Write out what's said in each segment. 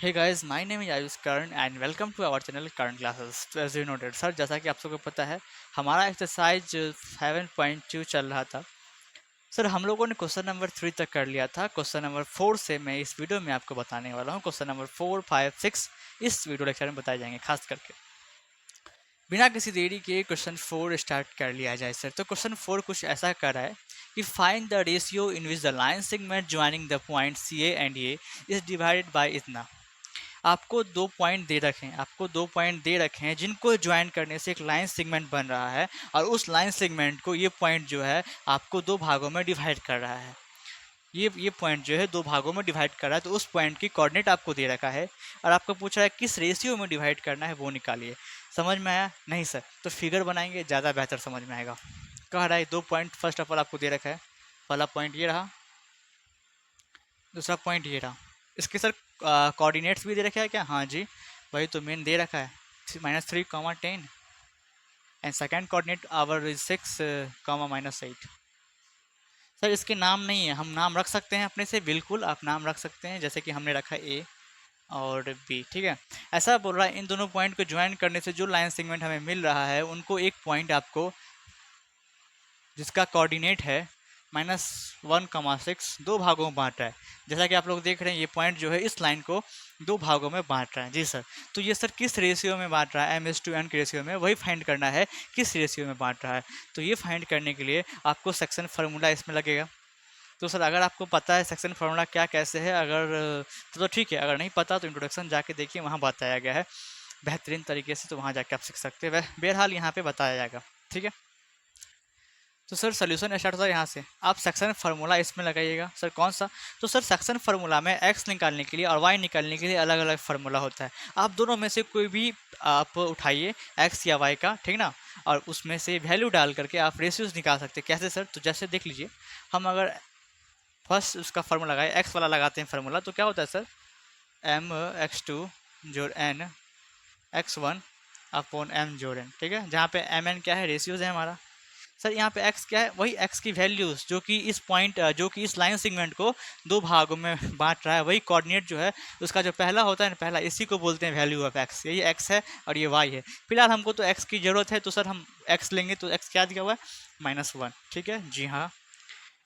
Hey guys, my name is Ayush Karan and welcome to our channel Karan Classes. So as you noted, sir जैसा कि आप सबको पता है हमारा एक्सरसाइज 7.2 चल रहा था। सर हम लोगों ने क्वेश्चन नंबर 3 तक कर लिया था। क्वेश्चन नंबर 4 से मैं इस वीडियो में आपको बताने वाला हूँ। क्वेश्चन नंबर 4, 5, 6 इस वीडियो लेक्चर में बताए जाएंगे खास करके। बिना किसी देरी के क्वेश्चन 4 स्टार्ट कर लिया जाए सर। तो क्वेश्चन 4 कुछ ऐसा कर रहा है कि find the ratio in which the line segment joining the point C and A is divided by इतना। आपको 2 पॉइंट दे रखे हैं, जिनको ज्वाइन करने से एक लाइन सेगमेंट बन रहा है और उस लाइन सेगमेंट को ये पॉइंट जो है आपको दो भागों में डिवाइड कर रहा है। ये पॉइंट जो है दो भागों में डिवाइड कर रहा है, तो उस पॉइंट की कोऑर्डिनेट आपको दे रखा है और आपको पूछ रहा है किस रेशियो में डिवाइड करना है, वो निकालिए। समझ में आया? नहीं सर, तो फिगर बनाएंगे, ज़्यादा बेहतर समझ में आएगा। कह रहा है 2 पॉइंट फर्स्ट ऑफ ऑल आपको दे रखा है। पहला पॉइंट ये रहा, दूसरा पॉइंट ये रहा। इसके सर कोऑर्डिनेट्स भी दे रखे हैं क्या? हाँ जी, वही तो मेन दे रखा है, -3, 10 and second coordinate our is 6, -8। Sir इसके नाम नहीं है, हम नाम रख सकते हैं अपने से, बिल्कुल आप नाम रख सकते हैं, जैसे कि हमने रखा ए और बी। ठीक है, ऐसा बोल रहा है इन दोनों पॉइंट को ज्वाइन करने से जो लाइन सेगमेंट हमें मिल रहा है उनको एक पॉइंट आपको जिसका कोऑर्डिनेट है -1, 6 दो भागों में बांट रहा है। जैसा कि आप लोग देख रहे हैं ये पॉइंट जो है इस लाइन को दो भागों में बांट रहा है। जी सर, तो ये सर किस रेशियो में बांट रहा है? m:n के रेशियो में, वही फाइंड करना है किस रेशियो में बांट रहा है। तो ये फाइंड करने के लिए आपको सेक्शन फार्मूला इसमें लगेगा। तो सर अगर आपको पता है सेक्शन फार्मूला क्या कैसे है, अगर तो ठीक है, अगर नहीं पता तो इंट्रोडक्शन जाके देखिए, वहाँ बताया गया है बेहतरीन तरीके से, तो वहाँ जाके आप सीख सकते हैं। बहरहाल यहाँ पे बताया जाएगा। ठीक है, तो सर सोल्यूशन स्टार्ट होता है यहाँ से। आप सेक्शन फार्मूला इसमें लगाइएगा। सर कौन सा? तो सर सेक्शन फार्मूला में एक्स निकालने के लिए और वाई निकालने के लिए अलग अलग फार्मूला होता है। आप दोनों में से कोई भी आप उठाइए, एक्स या वाई का, ठीक ना, और उसमें से वैल्यू डाल करके आप रेशियोज निकाल सकते हैं। कैसे सर? तो जैसे देख लीजिए, हम अगर फर्स्ट उसका फार्मूला लगाए, एक्स वाला लगाते हैं फार्मूला, तो क्या होता है सर? m(x2) जोड़ n x1 अपॉन m जोड़ n। ठीक है, जहाँ पे mn क्या है? रेशियोज है हमारा। सर यहाँ पे x क्या है? वही x की वैल्यूज जो कि इस पॉइंट जो कि इस लाइन सेगमेंट को दो भागों में बांट रहा है, वही कोऑर्डिनेट जो है उसका जो पहला होता है ना, पहला, इसी को बोलते हैं वैल्यू ऑफ x। यही x है और ये y है। फिलहाल हमको तो x की ज़रूरत है, तो सर हम x लेंगे। तो x क्या दिया हुआ है? -1। ठीक है जी हाँ।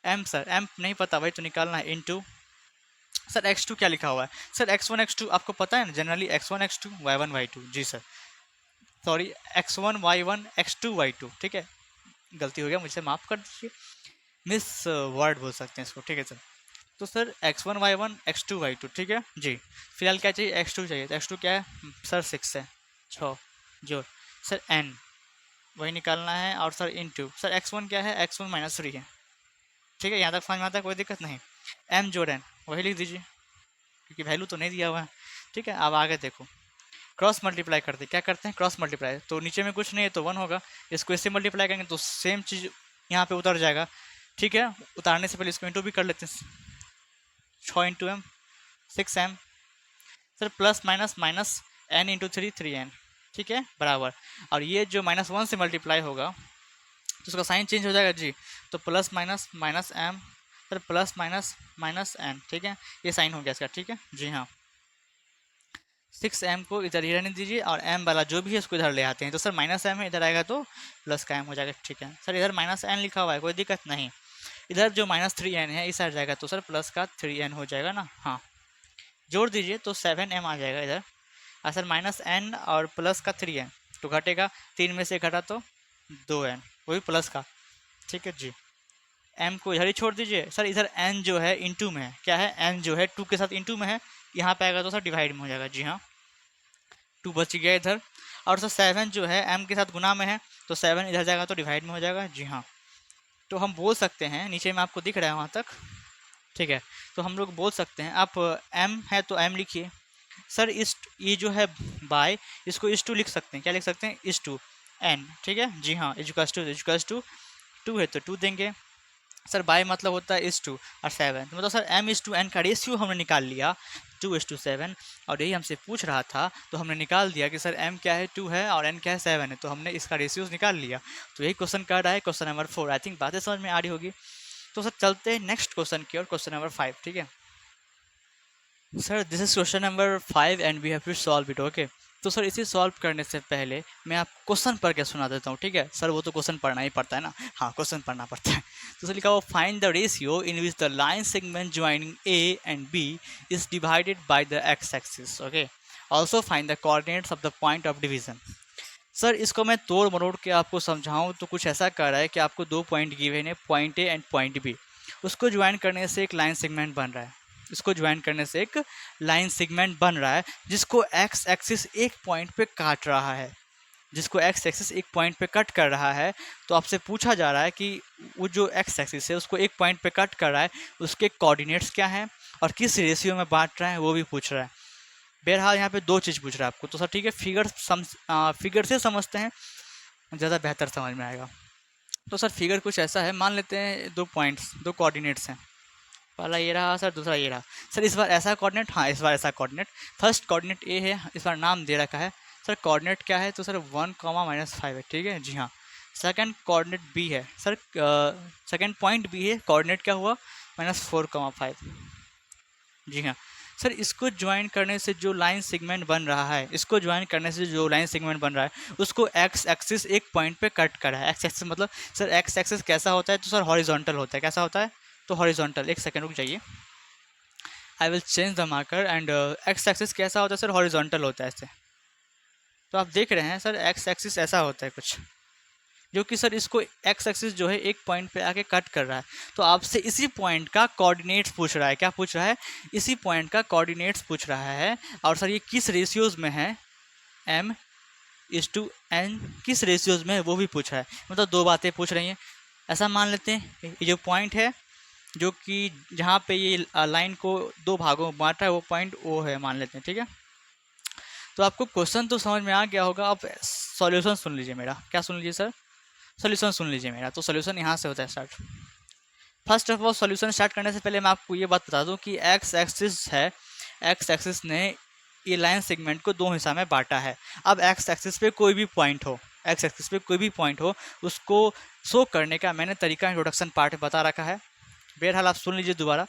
m सर m नहीं पता, वही तो निकालना है, इनटू सर x2 क्या लिखा हुआ है? सर x1 x2 आपको पता है ना, generally x1 x2 y1 y2। जी sir, sorry, x1 y1 x2 y2। ठीक है, गलती हो गया, मुझसे माफ़ कर दीजिए, मिस वर्ड बोल सकते हैं इसको। ठीक है सर, तो sir x1 y1 x2 y2। ठीक है जी। फिलहाल क्या चाहिए? x2 चाहिए। तो x2 क्या है सर? 6 है, 6 जोड़ सर n, वही निकालना है। और सर इनटू सर x1 क्या है? x1 -3 है। ठीक है, यहाँ तक समझ में आता है, कोई दिक्कत नहीं। m जोड़ n वही लिख दीजिए, क्योंकि वैल्यू तो नहीं दिया हुआ है। ठीक है, अब आगे देखो, क्रॉस मल्टीप्लाई करते हैं। क्या करते हैं? Cross multiply. तो नीचे में कुछ नहीं है तो 1 होगा, इसको इससे मल्टीप्लाई करेंगे तो सेम चीज़ यहाँ पे उतर जाएगा। ठीक है, उतारने से पहले इसको इंटू भी कर लेते हैं। 6 × m 6m sir, plus minus minus n into 3 3n। ठीक है, बराबर। और ये जो -1 से मल्टीप्लाई होगा तो उसका साइन चेंज हो जाएगा जी, तो plus minus minus m sir, plus minus minus n। ठीक है, ये साइन हो गया इसका। ठीक है जी हाँ, 6m को इधर ही रहने दीजिए और m वाला जो भी है उसको इधर ले आते हैं। तो सर -m है, इधर आएगा तो प्लस का m हो जाएगा। ठीक है सर, इधर -n लिखा हुआ है, कोई दिक्कत नहीं। इधर जो -3n है इस साइड जाएगा तो सर प्लस का 3n हो जाएगा ना। हाँ, जोड़ दीजिए तो 7m आ जाएगा इधर। और सर -n और प्लस का 3n तो घटेगा, 3 में से घटा तो 2n, वही प्लस का। ठीक है जी, m को इधर ही छोड़ दीजिए। सर इधर n जो है इंटू में है, क्या है? n जो है 2 के साथ इंटू में है, यहाँ पे आएगा तो सर डिवाइड में हो जाएगा। जी हाँ, 2 बच गया इधर। और सर 7 जो है m के साथ गुना में है, तो 7 इधर जाएगा तो डिवाइड में हो जाएगा। जी हाँ, तो हम बोल सकते हैं, नीचे में आपको दिख रहा है वहाँ तक, ठीक है, तो हम लोग बोल सकते हैं, आप m है तो m लिखिए। सर इस ये जो है बाय, इसको इस टू लिख सकते हैं। क्या लिख सकते हैं? इस टू n। ठीक है जी हाँ, इजुकल्स टू 2 है तो 2 देंगे। सर बाय मतलब होता है इस टू और 7, तो मतलब सर m:n का रेशियो हमने निकाल लिया 2:7। और यही हमसे पूछ रहा था, तो हमने निकाल दिया कि सर m क्या है? 2 है और n क्या है? 7 है, तो हमने इसका रेशियोज निकाल लिया। तो यही क्वेश्चन कर रहा है, क्वेश्चन नंबर 4। आई थिंक बातें समझ में आ रही होगी। तो सर चलते हैं नेक्स्ट क्वेश्चन की और, क्वेश्चन नंबर 5। ठीक है, sir this is question number 5 and we have to solve it, okay. तो सर इसे सॉल्व करने से पहले मैं आप क्वेश्चन पढ़ के सुना देता हूँ, ठीक है सर? वो तो क्वेश्चन पढ़ना ही पड़ता है ना, हाँ क्वेश्चन पढ़ना पड़ता है। तो सर लिखा हुआ, find the ratio in which the line segment joining A and B is divided by the x axis, okay. Also find the coordinates of the point of division. Sir इसको मैं तोड़ मरोड़ के आपको समझाऊं तो कुछ ऐसा कर रहा है कि आपको दो पॉइंट गिवन है, point A and point B. उसको ज्वाइन करने से एक लाइन सेगमेंट बन रहा है, इसको ज्वाइन करने से एक लाइन सेगमेंट बन रहा है जिसको एक्स एक्सिस एक पॉइंट पे काट रहा है, जिसको एक्स एक्सिस एक पॉइंट पे कट कर रहा है। तो आपसे पूछा जा रहा है कि वो जो एक्स एक्सिस है उसको एक पॉइंट पे कट कर रहा है, उसके कोऑर्डिनेट्स क्या हैं और किस रेशियो में बांट रहा है वो भी पूछ रहा है। बहरहाल यहाँ पे दो चीज़ पूछ रहा है आपको, तो सर ठीक है फिगर से समझते हैं, ज़्यादा बेहतर समझ में आएगा। तो सर फिगर कुछ ऐसा है, मान लेते हैं दो पॉइंट्स, दो कोऑर्डिनेट्स हैं, पहला ये रहा सर, दूसरा ये रहा। सर इस बार ऐसा कोऑर्डिनेट, हाँ इस बार ऐसा कोऑर्डिनेट, फर्स्ट कोऑर्डिनेट ए है, इस बार नाम दे रखा है। सर कोऑर्डिनेट क्या है? तो सर 1,-5 है, ठीक है जी हाँ। सेकंड कोऑर्डिनेट बी है सर, सेकंड पॉइंट बी है, कोऑर्डिनेट क्या हुआ? -4,5, जी हाँ। सर इसको ज्वाइन करने से जो लाइन सेगमेंट बन रहा है, इसको ज्वाइन करने से जो लाइन सेगमेंट बन रहा है उसको एक्स एक्सिस एक पॉइंट पे कट करा है। एक्स एक्सिस मतलब सर एक्स एक्सिस कैसा होता है? तो सर हॉरिजॉन्टल होता है। कैसा होता है? तो हॉरिजॉन्टल। एक सेकंड रुक जाइए, I will change the marker. And x axis कैसा होता है सर? हॉरिजॉन्टल होता है ऐसे। तो आप देख रहे हैं सर एक्स एक्सिस ऐसा होता है कुछ, जो कि सर इसको एक्स एक्सिस जो है एक पॉइंट पे आके कट कर रहा है। तो आपसे इसी पॉइंट का कोऑर्डिनेट्स पूछ रहा है। क्या पूछ रहा है? इसी पॉइंट का कोऑर्डिनेट्स पूछ रहा है। और सर ये किस रेशियोज में है? m:n किस रेशियोज में है वो भी पूछ रहा है। मतलब दो बातें पूछ रही हैं। ऐसा मान लेते हैं ये जो पॉइंट है, जो कि जहाँ पे ये लाइन को दो भागों में बांट रहा है, वो पॉइंट ओ है मान लेते हैं, ठीक है। तो आपको क्वेश्चन तो समझ में आ गया होगा, आप सॉल्यूशन सुन लीजिए मेरा। क्या सुन लीजिए सर? सॉल्यूशन सुन लीजिए मेरा। तो सॉल्यूशन यहाँ से होता है start. First of all solution start करने से पहले मैं आपको ये बात बता दूं कि एक्स एक्सिस है, एक्स एक्सिस ने ये लाइन सेगमेंट को दो हिस्सा में बांटा है। अब एक्स एक्सिस पे कोई भी पॉइंट हो, एक्स एक्सिस पे कोई भी पॉइंट हो, उसको शो करने का मैंने तरीका इंट्रोडक्शन पार्ट में बता रखा है। बहरहाल आप सुन लीजिए दोबारा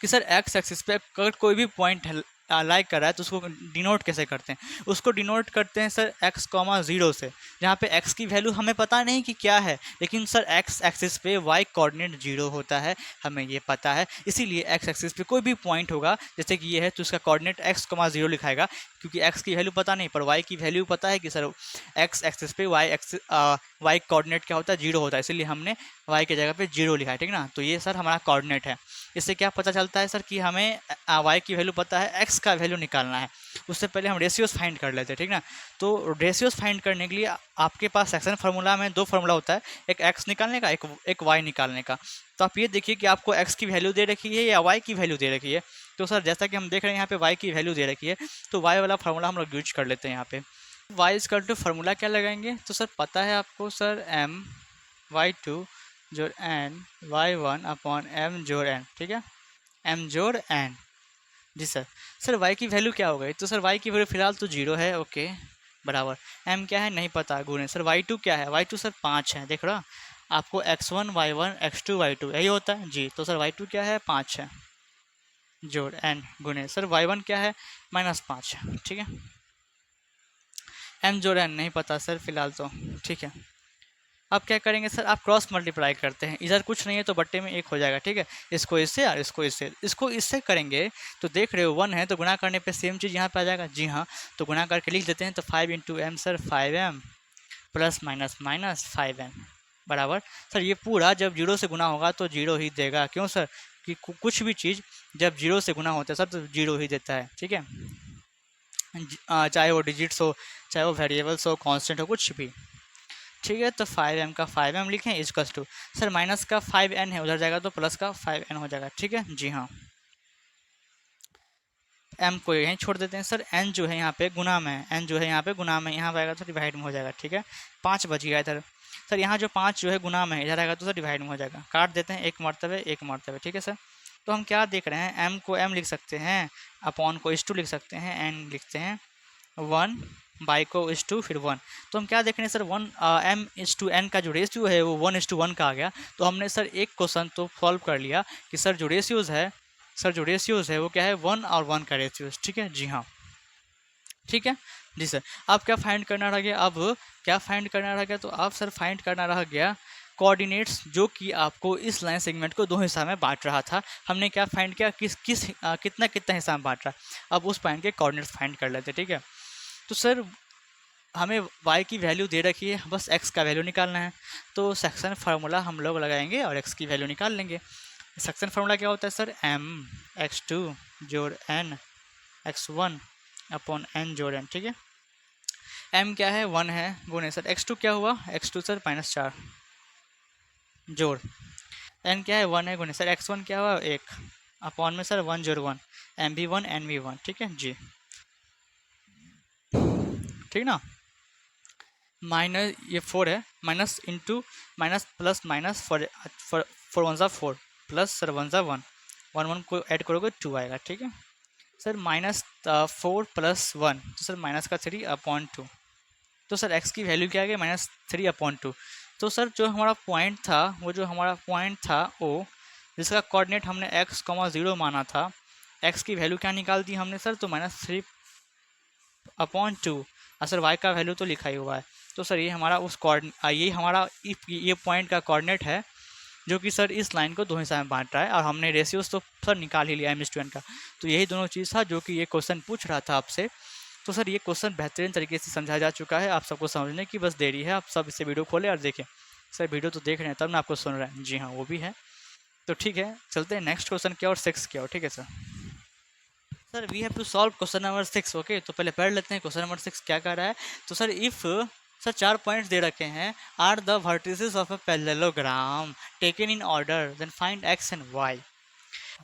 कि सर एक्स एक्सिस पे अगर कोई भी पॉइंट लाइक कर रहा है तो उसको डिनोट कैसे करते हैं? उसको डिनोट करते हैं सर x,0 से, जहाँ पे x की वैल्यू हमें पता नहीं कि क्या है, लेकिन सर x एक्सिस पे y कोऑर्डिनेट 0 होता है, हमें ये पता है। इसीलिए x एक्सिस पे कोई भी पॉइंट होगा, जैसे कि ये है, तो उसका कोऑर्डिनेट x,0 लिखाएगा, क्योंकि x की वैल्यू पता नहीं पर y की वैल्यू पता है कि सर x एक्सिस पे y कोऑर्डिनेट क्या होता है? 0 होता है, इसीलिए हमने y की जगह पे 0 लिखा है, ठीक ना। तो ये सर हमारा कोऑर्डिनेट है। इससे क्या पता चलता है सर कि हमें y की वैल्यू पता है, x का वैल्यू निकालना है। उससे पहले हम रेशियोज फाइंड कर लेते हैं, ठीक ना। तो रेशियोज फाइंड करने के लिए आपके पास सेक्शन फार्मूला में दो फार्मूला होता है, एक x निकालने का, एक y निकालने का। तो आप ये देखिए कि आपको x की वैल्यू दे रखी है या y की वैल्यू दे रखी है। तो सर जैसा कि हम देख रहे हैं यहाँ पे y की वैल्यू दे रखी है, तो y वाला फार्मूला हम लोग यूज कर लेते हैं यहाँ पे। y इक्वल टू फार्मूला क्या लगाएंगे? तो सर पता है आपको सर m/2 जोड़ n y1 अपॉन m जोड़ n, ठीक है, m जोड़ n। जी सर। सर y की वैल्यू क्या हो गई? तो सर y की वैल्यू फिलहाल तो 0 है, ओके, बराबर m क्या है नहीं पता, गुणे सर y2 क्या है? y2 सर 5 है, देख रहा आपको x1 y1 x2 y2 यही होता है जी। तो सर y2 क्या है? 5 है, जोड़ n गुणे सर y1 क्या है? -5 है, ठीक है। m जोड़ n नहीं पता सर फिलहाल तो, ठीक है। अब क्या करेंगे सर? आप क्रॉस मल्टीप्लाई करते हैं, इधर कुछ नहीं है तो बट्टे में एक हो जाएगा, ठीक है। इसको इससे और इसको इससे करेंगे तो देख रहे हो 1 है तो गुणा करने पे सेम चीज़ यहाँ पे आ जाएगा, जी हाँ। तो गुणा करके लिख देते हैं, तो 5 × m sir 5m plus minus minus 5n बराबर। सर ये पूरा जब 0 से गुना होगा तो 0 ही देगा, क्यों सर? कि कुछ भी चीज़ जब 0 से गुना होता है सर तो 0 ही देता है, ठीक है। चाहे वो डिजिट्स हो, चाहे वो वेरिएबल्स हो, कांस्टेंट हो, कुछ भी, ठीक है। तो 5m का 5m लिखें इक्वल्स टू सर माइनस का 5n है, उधर जाएगा तो प्लस का 5n हो जाएगा, ठीक है जी हाँ। m को यहीं छोड़ देते हैं सर, n जो है यहाँ पे गुना में है, n जो है यहाँ पे गुना में, यहाँ पे आएगा तो डिवाइड में हो जाएगा, ठीक है। 5 बच गया इधर सर, यहाँ जो 5 जो है गुना में है, इधर आएगा तो सर डिवाइड में हो जाएगा। काट देते हैं, एक मरतबे, ठीक है सर। तो हम क्या देख रहे हैं? m को m लिख सकते हैं, अपॉन को इस टू लिख सकते हैं, n लिखते हैं 1, बाई को इस टू फिर 1। तो हम क्या देख रहे हैं सर? m:n का जो रेशियो है वो 1:1 का आ गया। तो हमने सर एक क्वेश्चन तो सॉल्व कर लिया कि सर जो रेशियोज है सर जो रेशियोज है वो क्या है, 1 और 1 का रेशियोज, ठीक है जी हाँ, ठीक है जी सर। अब क्या फाइंड करना रह गया, अब क्या फाइंड करना रह गया, तो आप सर फाइंड करना रह गया कोऑर्डिनेट्स जो कि आपको इस लाइन सेगमेंट को दो हिस्सा में बांट रहा था। हमने क्या फाइंड किया, कितना कितना हिस्सा में बांट रहा। अब उस पॉइंट के कोऑर्डिनेट्स फाइंड कर लेते, ठीक है। तो सर हमें y की वैल्यू दे रखी है, बस x का वैल्यू निकालना है। तो सेक्शन फार्मूला हम लोग लगाएंगे और x की वैल्यू निकाल लेंगे। सेक्शन फार्मूला क्या होता है सर, m x2 जोड़ n x1 अपॉन n जोड़ n, ठीक है। m क्या है, 1 है, गुणे सर x2 क्या हुआ, x2 सर -4 जोड़ n क्या है, 1 है, गुणे सर x1 क्या हुआ, 1 अपॉन में सर 1 जोड़ 1, m भी 1 n भी 1, ठीक है जी, ठीक ना। माइनस ये 4 है, minus into minus plus minus, four one ज़ा 4 प्लस सर 1 ज़ा 1, 1 1 को ऐड करोगे 2 आएगा, ठीक है सर। -4 + 1 तो सर माइनस का 3 अपॉन 2। तो सर x की वैल्यू क्या आ गई, -3 अपॉन 2। तो सर जो हमारा पॉइंट था, वो जो हमारा पॉइंट था ओ, जिसका कोऑर्डिनेट हमने x, 0 माना था, x की वैल्यू क्या निकाल दी हमने सर, तो -3 अपॉन 2, और सर y का वैल्यू तो लिखा ही हुआ है। तो सर ये हमारा ये हमारा ये पॉइंट का कोऑर्डिनेट है, जो कि सर इस लाइन को दो हिस्सा में बांट रहा है, और हमने रेशियोज तो सर निकाल ही लिया m/n का। तो यही दोनों चीज़ था जो कि ये क्वेश्चन पूछ रहा था आपसे। तो सर ये क्वेश्चन बेहतरीन तरीके से समझाया जा चुका है, आप सबको समझने की बस देरी है। आप सब इसे वीडियो खोलें और देखें। सर वीडियो तो देख रहे हैं तब ना आपको सुन रहे हैं, जी हाँ वो भी है। तो ठीक है, चलते हैं नेक्स्ट क्वेश्चन की और 6 की ओर, ठीक है sir. Sir we have to solve question number 6, okay. तो पहले पढ़ लेते हैं क्वेश्चन नंबर 6 क्या कर रहा है। तो सर इफ़ सर 4 पॉइंट्स दे रखे हैं, are the vertices of a parallelogram taken in order, then find x and y.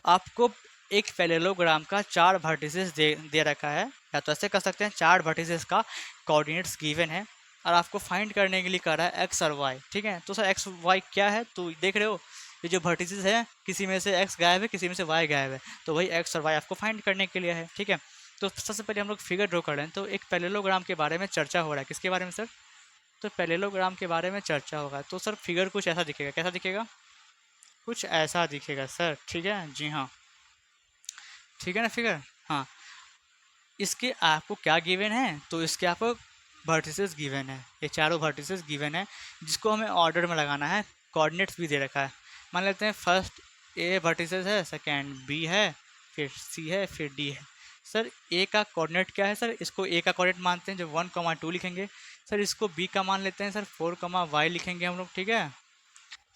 आपको एक पैरेललोग्राम का 4 वर्टिसेस दे रखा है, या तो ऐसे कर सकते हैं 4 वर्टिसेस का कोऑर्डिनेट्स गिवन है, और आपको फाइंड करने के लिए कह रहा है एक्स और वाई, ठीक है। तो सर एक्स वाई क्या है, तो देख रहे हो ये जो वर्टिसेस है, किसी में से एक्स गायब है, किसी में से वाई गायब है, तो वही एक्स और वाई आपको फाइंड करने के लिए है, ठीक है। तो सबसे पहले हम लोग फिगर ड्रॉ कर रहे हैं। तो एक पैरेललोग्राम के बारे में चर्चा हो रहा है, किसके बारे में सर, तो पैरेललोग्राम के बारे में चर्चा होगा। तो सर फिगर कुछ ऐसा दिखेगा, कैसा दिखेगा, कुछ ऐसा दिखेगा सर, ठीक है जी हाँ, ठीक है ना फिगर, हाँ। इसके आपको क्या गिवन है, तो इसके आपको वर्टिसेस गिवन है, ये चारों वर्टिसेस गिवन है, जिसको हमें ऑर्डर में लगाना है। कोऑर्डिनेट्स भी दे रखा है। मान लेते हैं फर्स्ट ए वर्टिसेस है, सेकंड बी है, फिर सी है, फिर डी है। सर ए का कोऑर्डिनेट क्या है सर, इसको ए का कोऑर्डिनेट मानते हैं जो 1, 2 लिखेंगे। सर इसको बी का मान लेते हैं सर 4, वाई लिखेंगे हम लोग, ठीक है।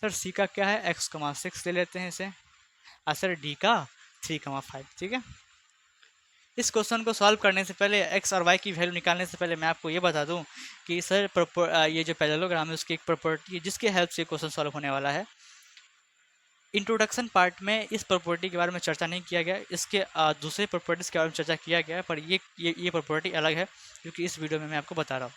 सर सी का क्या है, x, 6 ले लेते हैं इसे, और सर डी का 3, 5, ठीक है। इस क्वेश्चन को सॉल्व करने से पहले, एक्स और वाई की वैल्यू निकालने से पहले मैं आपको ये बता दूं कि सर ये जो पैरेललोग्राम है उसकी एक प्रॉपर्टी है जिसके हेल्प से क्वेश्चन सॉल्व होने वाला है। इंट्रोडक्शन पार्ट में इस प्रॉपर्टी के बारे में चर्चा नहीं किया गया, इसके दूसरे प्रॉपर्टीज़ के बारे में चर्चा किया गया है, पर ये प्रॉपर्टी अलग है जो कि इस वीडियो में मैं आपको बता रहा हूँ।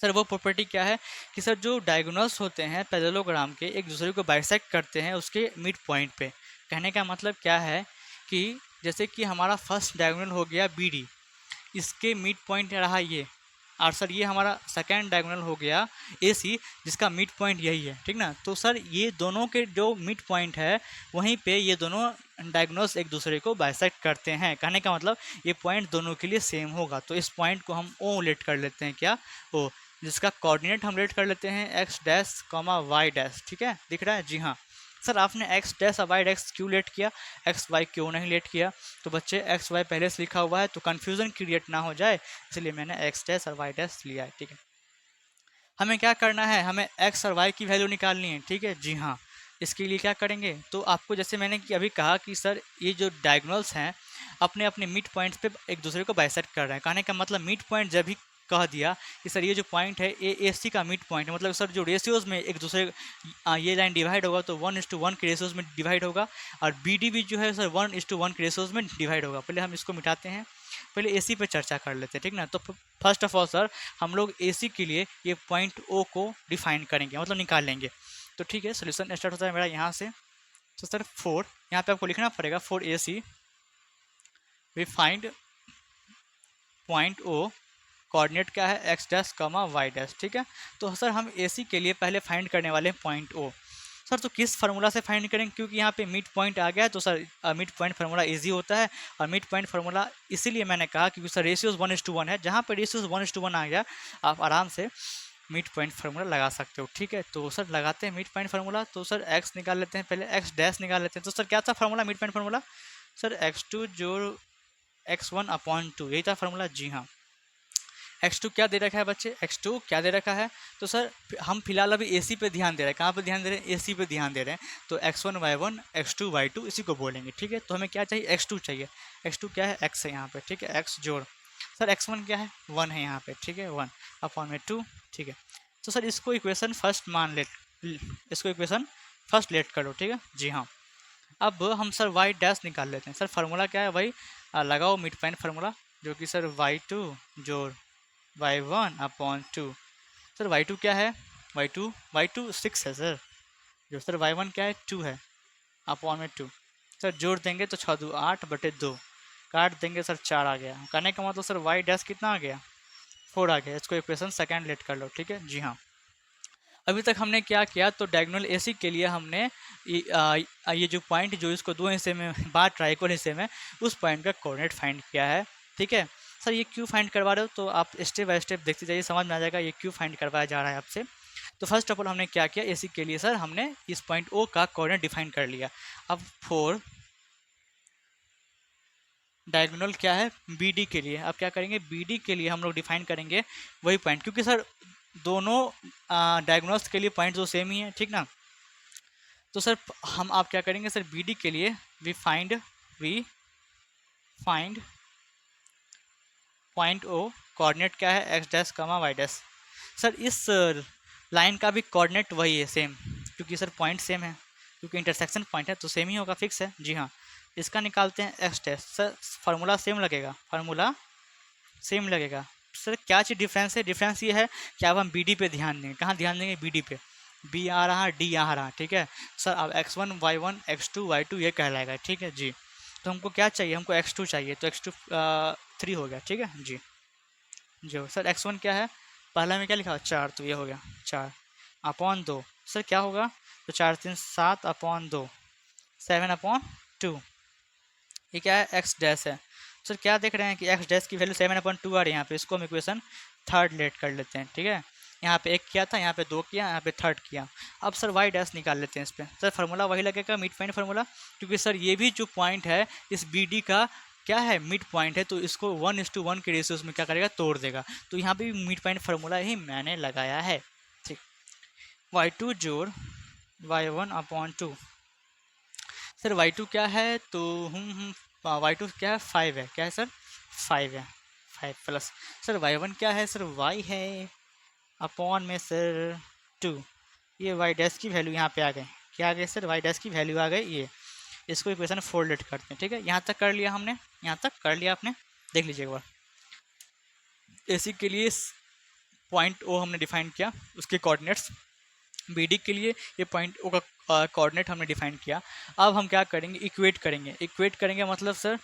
सर वो प्रॉपर्टी क्या है कि सर जो डायगोनल्स होते हैं पैरेललोग्राम के, एक दूसरे को बाइसेक्ट करते हैं उसके मिड पॉइंट पे। कहने का मतलब क्या है कि जैसे कि हमारा फर्स्ट डायगोनल हो गया बी डी, इसके मिड पॉइंट रहा ये, और सर ये हमारा सेकेंड डायगोनल हो गया ए सी, जिसका मिड पॉइंट यही है, ठीक ना। तो सर ये दोनों के जो मिड पॉइंट है वहीं पे ये दोनों डायगोनल्स एक दूसरे को बाइसेक्ट करते हैं। कहने का मतलब ये पॉइंट दोनों के लिए सेम होगा। तो इस पॉइंट को हम ओ लेट कर लेते हैं, क्या ओ, जिसका कोऑर्डिनेट हम लेट कर लेते हैं x dash comma y dash, ठीक है, दिख रहा है जी हाँ। सर आपने एक्स डैश और वाई डैश क्यों लेट किया, एक्स वाई क्यों नहीं लेट किया, तो बच्चे एक्स वाई पहले से लिखा हुआ है तो कन्फ्यूज़न क्रिएट ना हो जाए, इसलिए मैंने एक्स डैश और वाई डैश लिया है, ठीक है। हमें क्या करना है, हमें एक्स और वाई की वैल्यू निकालनी है, ठीक है जी हाँ। इसके लिए क्या करेंगे, तो आपको जैसे मैंने कि अभी कहा कि सर ये जो डायगोनल्स हैं अपने अपने मिड पॉइंट्स पे एक दूसरे को बाइसेक्ट कर रहे हैं। कहने का मतलब मिड पॉइंट जब भी कह दिया कि सर ये जो पॉइंट है ए सी का मिड पॉइंट है, मतलब सर जो रेशियोज में एक दूसरे ये लाइन डिवाइड होगा तो 1:1 के रेशियोज में डिवाइड होगा, और बी डी भी जो है सर 1:1 के रेशियोज में डिवाइड होगा। पहले हम इसको मिटाते हैं, पहले ए सी पे चर्चा कर लेते हैं, ठीक ना। तो फर्स्ट ऑफ ऑल सर हम लोग ए सी के लिए ये पॉइंट ओ को डिफाइन करेंगे, मतलब निकाल लेंगे। तो ठीक है, सोल्यूशन स्टार्ट होता है मेरा यहाँ से। तो सर 4 यहाँ पे आपको लिखना पड़ेगा, 4 A C we find point O, coordinate क्या है x dash comma y dash, ठीक है। तो सर हम ए सी के लिए पहले फाइंड करने वाले हैं पॉइंट ओ। सर तो किस फार्मूला से फाइंड करेंगे, क्योंकि यहाँ पे मिड पॉइंट आ गया है तो sir mid point formula easy होता है। और मिड पॉइंट फार्मूला इसीलिए मैंने कहा क्योंकि सर रेशियोज 1:1 है, जहाँ पे रेशियोज 1:1 आ गया आप आराम से मिड पॉइंट फार्मूला लगा सकते हो। ठीक है, तो सर लगाते हैं मिड पॉइंट फार्मूला। तो सर एक्स निकाल लेते हैं, पहले एक्स डैश निकाल लेते हैं। तो सर क्या था formula mid point formula? Sir x2 जोड़ x1/2, यही था फार्मूला। जी हाँ, x2 क्या दे रखा है बच्चे, x2 क्या दे रखा है? तो सर हम फिलहाल अभी AC पे ध्यान दे रहे हैं। कहाँ पे ध्यान दे रहे हैं? AC पे ध्यान दे रहे हैं। तो x1y1 x2y2 इसी को बोलेंगे। ठीक है, तो हमें क्या चाहिए? x2 चाहिए। x2 क्या है? x है यहाँ पे। ठीक है, x जोड़ सर x1 क्या है? 1 है यहाँ पे। ठीक है, 1/2। ठीक है, तो सर इसको इक्वेशन फर्स्ट मान ले, इसको इक्वेशन फर्स्ट लेट करो। ठीक है, जी हाँ। अब हम सर y डैश निकाल लेते हैं। सर फार्मूला क्या है? वही लगाओ मिड पॉइंट फार्मूला, जो कि सर y2 जोड़ y1/2। सर y2 क्या है? y2 6 है सर। जो सर y1 क्या है? 2 है अपॉन में 2। सर जोड़ देंगे तो 6 2 8/2, काट देंगे सर 4 आ गया। कहने का मतलब सर y डैश कितना आ गया? 4 आ गया। इसको इक्वेशन सेकंड लेट कर लो। ठीक है, जी हाँ। अभी तक हमने क्या किया, तो डायगोनल AC के लिए हमने ये जो पॉइंट जो इसको दो हिस्से में बांट रहा है, इक्वल हिस्से में, उस पॉइंट का कोऑर्डिनेट फाइंड किया है। ठीक है सर, ये क्यों फाइंड करवा रहे हो? तो आप स्टेप बाय स्टेप देखते जाइए, समझ में आ जाएगा ये क्यों फाइंड करवाया जा रहा है आपसे। तो फर्स्ट ऑफ ऑल हमने क्या किया, AC के लिए सर हमने इस पॉइंट O का कोऑर्डिनेट डिफाइन कर लिया। अब फॉर डायगोनल क्या है? BD के लिए अब क्या करेंगे? BD के लिए हम लोग डिफाइन करेंगे वही पॉइंट, क्योंकि सर दोनों डायगोनल्स के लिए पॉइंट तो सेम ही है। ठीक ना, तो सर हम आप क्या करेंगे सर, BD के लिए we find point O, coordinate क्या है? x dash comma y dash. Sir इस लाइन का भी कोऑर्डिनेट वही है सेम, क्योंकि सर पॉइंट सेम है, क्योंकि इंटरसेक्शन पॉइंट है तो सेम ही होगा, फिक्स है। जी हाँ, इसका निकालते हैं x dash. Sir formula same लगेगा, फार्मूला सेम लगेगा। सर क्या चीज़ डिफरेंस है? डिफरेंस ये है कि अब हम BD पे ध्यान देंगे। कहाँ ध्यान देंगे? BD पे। B आ रहा, D आ रहा। ठीक है सर, अब x1 y1 x2 y2 ये कहलाएगा। ठीक है जी, तो हमको क्या चाहिए? हमको x2 चाहिए, तो x2 3 हो गया। ठीक है जी, जो सर x1 क्या है? पहला में क्या लिखा? 4, तो ये हो गया 4/2। सर क्या होगा? तो 4 3 7/2, 7/2। ये क्या है? x डैश है। सर क्या देख रहे हैं कि x डैश की वैल्यू 7/2 आ रही है यहाँ पे। इसको हम इक्वेशन थर्ड लेट कर लेते हैं। ठीक है, यहाँ पे 1 किया था, यहाँ पे 2 किया, यहाँ पे थर्ड किया। अब सर y डैश निकाल लेते हैं इस पर। सर फार्मूला वही लगेगा, मिड पॉइंट फार्मूला, क्योंकि सर ये भी जो पॉइंट है इस BD का क्या है? मिड पॉइंट है, तो इसको 1:1 के रेशियोज में क्या करेगा? तोड़ देगा। तो यहाँ पे भी मिड पॉइंट फार्मूला ही मैंने लगाया है। ठीक, y2 जोड़ y1/2। सर y2 क्या है? तो y2 क्या है? 5 है। क्या है सर? 5 है। 5 प्लस सर y1 क्या है? सर y है अपॉन में सर 2। ये y डैश की वैल्यू यहाँ पे आ गई। क्या आ गई सर? y डैश की वैल्यू आ गई ये। इसको इक्वेशन 4 लेट करते हैं। ठीक है, यहाँ तक कर लिया हमने, यहाँ तक कर लिया आपने, देख लीजिए एक बार। AC के लिए पॉइंट O हमने डिफाइन किया, उसके कोऑर्डिनेट्स। BD के लिए ये पॉइंट O का कोऑर्डिनेट हमने डिफाइन किया। अब हम क्या करेंगे? इक्वेट करेंगे। इक्वेट करेंगे मतलब सर,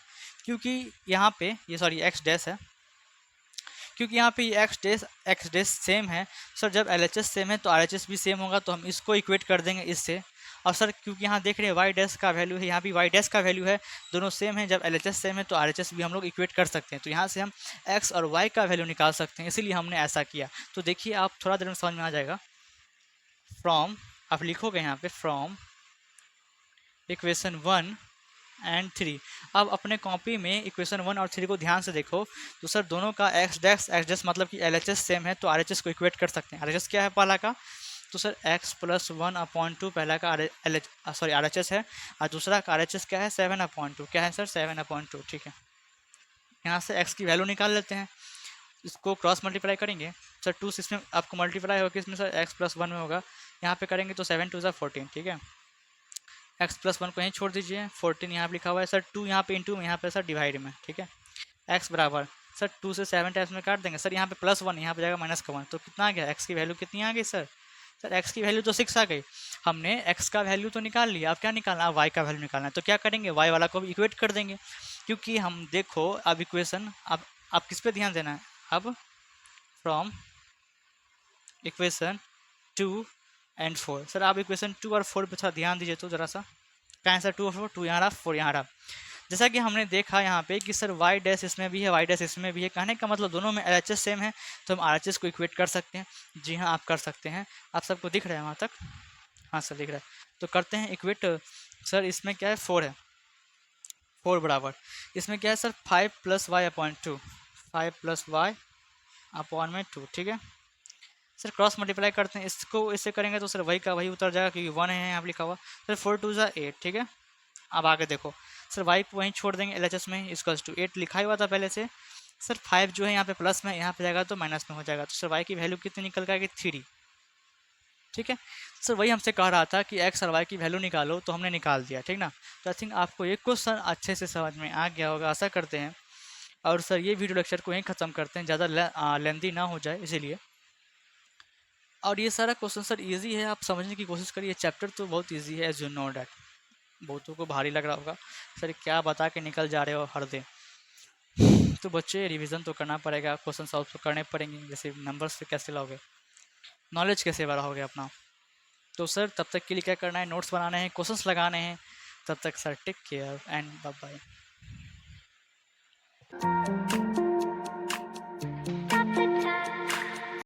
क्योंकि यहाँ पे ये सॉरी x डैश है, क्योंकि यहाँ पे ये x डैश सेम है। सर जब LHS सेम है तो RHS भी सेम होगा, तो हम इसको इक्वेट कर देंगे इससे। और सर क्योंकि यहाँ देख रहे हैं y डैश का वैल्यू है, यहाँ भी y डैश का वैल्यू है, दोनों सेम है। जब LHS सेम है तो RHS भी हम लोग इक्वेट कर सकते हैं, तो यहाँ से हम x और y का वैल्यू निकाल सकते हैं, इसीलिए हमने ऐसा किया। तो देखिए आप थोड़ा देर में समझ में आ जाएगा। फ्रॉम आप लिखोगे यहाँ पे, फ्रॉम इक्वेशन 1 एंड 3। अब अपने कॉपी में इक्वेशन 1 और 3 को ध्यान से देखो, तो सर दोनों का x डैश मतलब कि LHS सेम है, तो RHS को इक्वेट कर सकते हैं। RHS क्या है पहला का? तो सर x + 1/2 पहला का RHS है, और दूसरा का RHS क्या है? 7/2। क्या है सर? 7/2। ठीक है, यहाँ से x की वैल्यू निकाल लेते हैं, इसको क्रॉस मल्टीप्लाई करेंगे। सर 2 से इसमें आपको मल्टीप्लाई होगा, इसमें सर x + 1 में होगा, यहाँ पे करेंगे तो 7 2 14। ठीक है, x + 1 को यहीं छोड़ दीजिए, 14 यहाँ पे लिखा हुआ है। सर 2 यहाँ पे इंटू में, यहाँ पे सर डिवाइड में। ठीक है, x बराबर सर 2 से 7 टाइम्स में काट देंगे। सर यहाँ पे +1, यहाँ पे जाएगा -1, तो कितना आ गया? x की वैल्यू कितनी आ गई सर? सर x की वैल्यू तो 6 आ गई। हमने x का वैल्यू तो निकाल लिया, अब क्या निकालना? अब y का वैल्यू निकालना है। तो क्या करेंगे? y वाला को भी इक्वेट कर देंगे, क्योंकि हम देखो अब इक्वेशन, अब आप किस पे ध्यान देना है? अब फ्रॉम इक्वेशन 2 एंड 4। सर आप इक्वेशन 2 और 4 पे थोड़ा ध्यान दीजिए तो ज़रा सा, कहाँ सर 2 और 4, 2 यहाँ रहा 4 यहाँ रहा। जैसा कि हमने देखा यहाँ पे कि सर वाई डैश इसमें भी है, वाई डैश इसमें भी है, कहने का मतलब दोनों में LHS सेम है, तो हम RHS को इक्वेट कर सकते हैं। जी हाँ, आप कर सकते हैं। आप सबको दिख रहा है वहाँ तक? हाँ सर दिख रहा है। तो करते हैं इक्वेट। सर इसमें क्या है, 4 है, 4 बराबर इसमें क्या है sir, 5 + y upon 2, 5 + y upon में 2, ठीक है। सर क्रॉस मल्टीप्लाई करते हैं, इसको इससे करेंगे तो सर वही का वही उतर जाएगा, क्योंकि 1 है यहाँ पे लिखा हुआ। सर 4 2 ज़ा 8, ठीक है। अब आगे देखो सर, वाई को वहीं छोड़ देंगे, LHS में इक्वल्स टू 8 लिखा हुआ था पहले से। सर 5 जो है यहाँ पे प्लस में, यहाँ पे जाएगा तो माइनस में हो जाएगा, तो सर वाई की वैल्यू कितनी निकल के आएगी, 3, ठीक है। सर वही हमसे कह रहा था कि एक्स और वाई की वैल्यू निकालो, तो हमने निकाल दिया, ठीक ना। तो आई थिंक आपको ये क्वेश्चन अच्छे से समझ में आ गया होगा, आशा करते हैं। और सर ये वीडियो लेक्चर को यहीं ख़त्म करते हैं, ज़्यादा लेंदी ना हो जाए इसीलिए। और ये सारा क्वेश्चन सर इजी है, आप समझने की कोशिश करिए, चैप्टर तो बहुत इजी है, एज यू नो डैट। बहुतों को भारी लग रहा होगा, सर क्या बता के निकल जा रहे हो हर दिन। तो बच्चे रिवीजन तो करना पड़ेगा, क्वेश्चन सॉल्व तो करने पड़ेंगे, जैसे नंबर्स पे कैसे लाओगे, नॉलेज कैसे बढ़ाओगे अपना। तो सर तब तक के लिए क्या करना है, नोट्स बनाने हैं, क्वेश्चंस लगाने हैं। तब तक sir take care and bye bye.